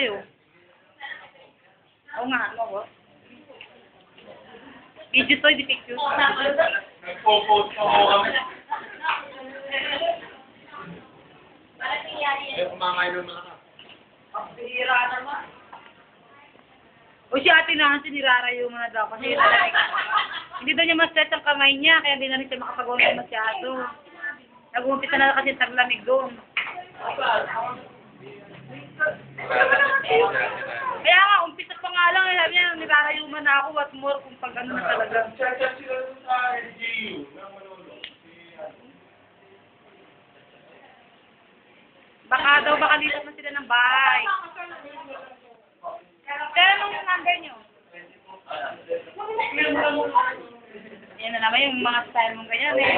kayo. Oo nga, ano ba? Video to, hindi picture. Nagpo-post pa ako kami. Kaya kumakain naman ako. Bihira naman. O si ate na, sinirarayo mo na daw. Kasi hindi daw niya ma-set ang kamay niya, kaya hindi na rin siya makapagawa ng masyado. Nag-uumpisa na kasi taglamig doon. Kaya nga, umpisa pa nga lang, sabi niya, nirarayo man na ako, what more kung pag ano na talaga. Chat sila sa LGU. Baka lipat na sila ng bahay. Pero nung number niyo? Yan na naman yung mga style mong ganyan eh.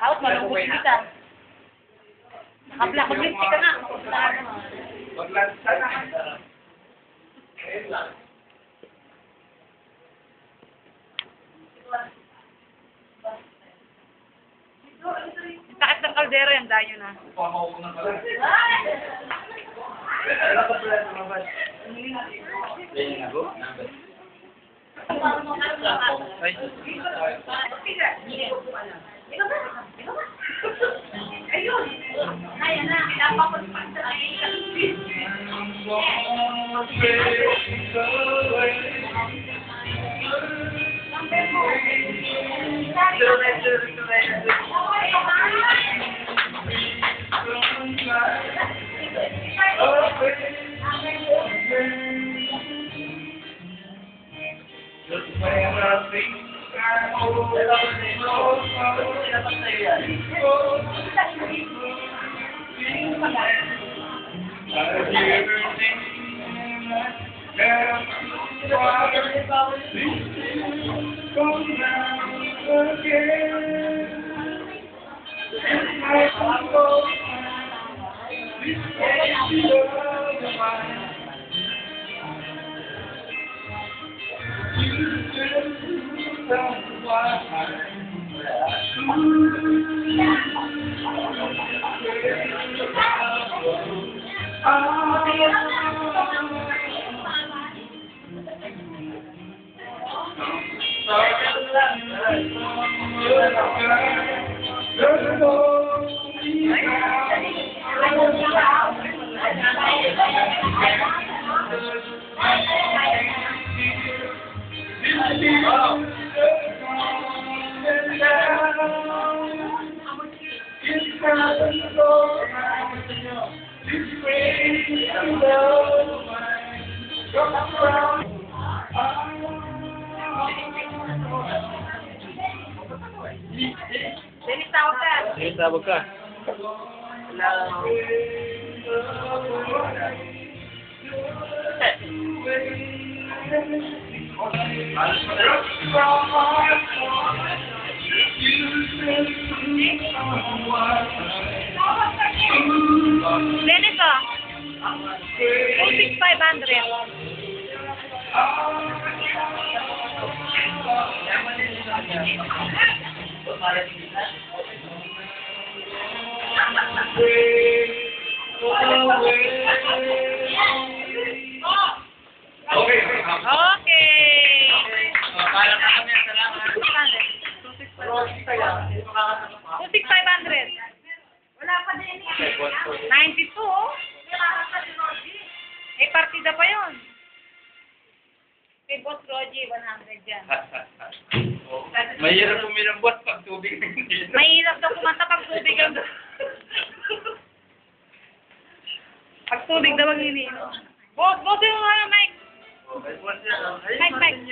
Out, malungkot kita. Nakablock, lipstick ka nga. Maglansa na. Takit ng kaldero yan, dayo na. Pamawag na pala. Ayun. Ayan na, pinapapagpag sa Dennis, tawag ka. Dennis, tawag ka. Dennis, oh. 2,500. Okay. Parang kami ang salamat. 2,500. Wala pa din eh. 92, oh. Eh, partida pa yun. Kay Boss Rogie, 100 dyan. Mahirap uminom boss pag tubig na hindi. Mahirap daw kumanta pag tubig ang... Pag tubig daw ang iniinom. Boss yung ano, Mike. Mike.